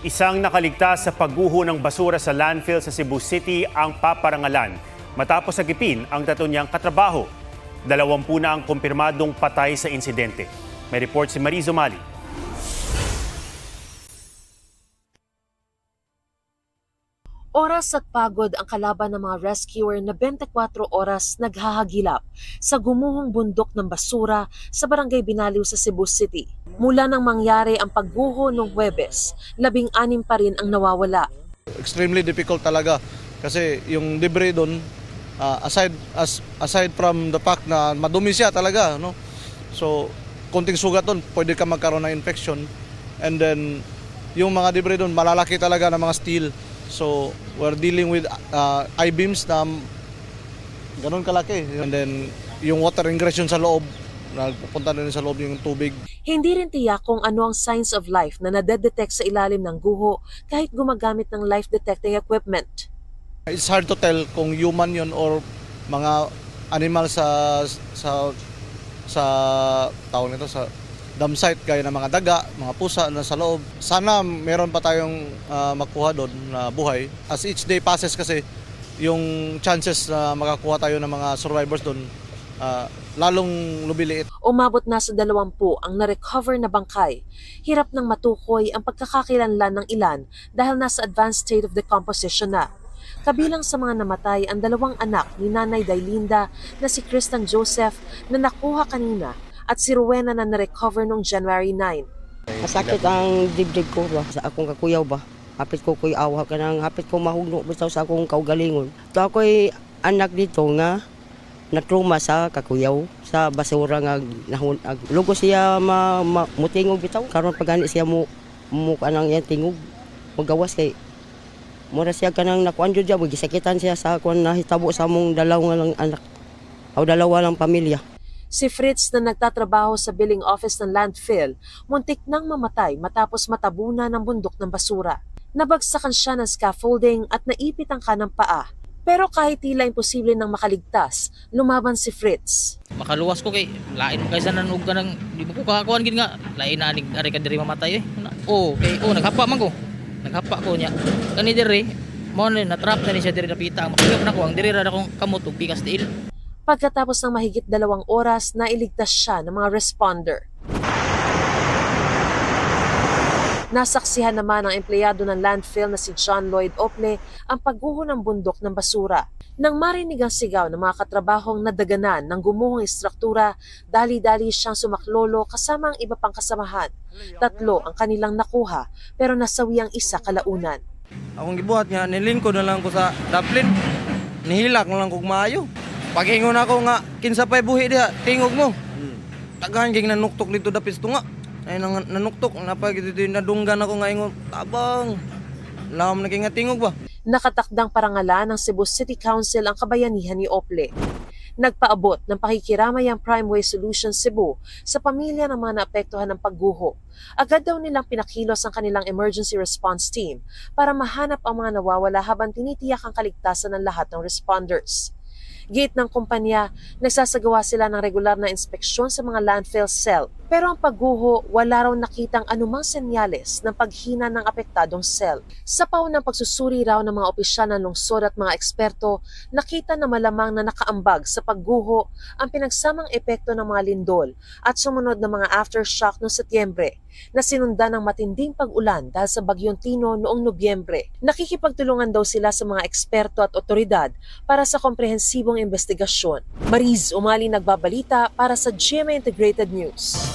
Isang nakaligtas sa pagguho ng basura sa landfill sa Cebu City ang paparangalan matapos sagipin ang tato niyang katrabaho. 20 na ang kumpirmadong patay sa insidente. May report si Marizo Mali. Oras at pagod ang kalaban ng mga rescuer na 24 oras naghahagilap sa gumuhong bundok ng basura sa Barangay Binaliw sa Cebu City. Mula nang mangyari ang pagguho noong Huwebes, 16 pa rin ang nawawala. Extremely difficult talaga kasi yung debris doon, aside from the fact na madumi siya talaga, no? So, konting sugat doon, pwede ka magkaroon ng infection. And then, yung mga debris doon, malalaki talaga ng mga steel. So, we're dealing with I-beams na ganun kalaki. And then, yung water ingression sa loob, nagpupunta na rin sa loob yung tubig. Hindi rin tiyak kung ano ang signs of life na nadedetect sa ilalim ng guho kahit gumagamit ng life-detecting equipment. It's hard to tell kung human yun or mga animal sa tawag nito, sa dam site gaya ng mga daga, mga pusa na sa loob. Sana meron pa tayong makuha doon na buhay. As each day passes kasi, yung chances na makakuha tayo ng mga survivors doon lalong lumiliit. Umabot na sa 20 ang na-recover na bangkay. Hirap nang matukoy ang pagkakakilanlan ng ilan dahil nasa advanced state of decomposition na. Kabilang sa mga namatay ang 2 anak ni Nanay Dailinda na si Kristan Joseph na nakuha kanina at si Rowena na na-recover noong January 9. Masakit ang dibdib ko ba sa akong kakuyaw ba. Hapit ko kuy awa ka nang hapit ko mahugno bitaw sa akong kaugalingon. To ako'y anak dito nga natruma sa kakuyaw sa basura nga nahun lugo siya mutingog bitaw karon pagani siya mo kanang yan tingog magawas kay mura siya kanang nakuan jud siya gisakitan siya sa kuan nahitabo sa among dalawa lang anak o dalawa lang pamilya. Si Fritz na nagtatrabaho sa billing office ng landfill, muntik nang mamatay matapos matabunan ng bundok ng basura. Nabagsakan siya ng scaffolding at naipit ang kanang paa. Pero kahit tila imposible nang makaligtas, lumaban si Fritz. Makaluwas ko kay lain mo kaysa nanog ka ng di mo ko kakakuan gid nga lain na anig ari ka diri mamatay naghapa man ko. Naghapa ko niya. Kani diri mo na trap na ni siya diri napita. Makigap na ko ang diri ra akong kamot ug bigas tiil. Pagkatapos ng mahigit 2 oras, nailigtas siya ng mga responder. Nasaksihan naman ng empleyado ng landfill na si John Lloyd Ople ang pagguho ng bundok ng basura. Nang marinig ang sigaw ng mga katrabahong nadaganan ng gumuhong istruktura, dali-dali siyang sumaklolo kasama ang iba pang kasamahan. 3 ang kanilang nakuha pero nasawi ang isa kalaunan. Akong gibuhat nga, nilingkod na lang ko sa daplin. Nihilak na lang kong maayo. Paghingon ako nga, kinsa pa'y buhi diha, tingog mo. Tagahan ging nanuktok dito dapis to nga. Ay nanuktok, napag dito nadunggan ako nga ingon, tabang. Lam na nga tingog ba? Nakatakdang parangalan ng Cebu City Council ang kabayanihan ni Ople. Nagpaabot ng pakikiramay ang Primeway Solutions Cebu sa pamilya ng mga naapektuhan ng pagguho. Agad daw nilang pinakilos ang kanilang emergency response team para mahanap ang mga nawawala habang tinitiyak ang kaligtasan ng lahat ng responders. Gate ng kumpanya, nagsasagawa sila ng regular na inspeksyon sa mga landfill cell. Pero ang pagguho, wala raw nakitang anumang senyales ng paghina ng apektadong cell. Sa paunang pagsusuri raw ng mga opisyal ng lungsod at mga eksperto, nakita na malamang na nakaambag sa pagguho ang pinagsamang epekto ng mga lindol at sumunod na mga aftershock noong Setyembre na sinundan ng matinding pag-ulan dahil sa Bagyong Tino noong Nobyembre. Nakikipagtulungan daw sila sa mga eksperto at otoridad para sa komprehensibong investigasyon. Mariz Umali nagbabalita para sa GMA Integrated News.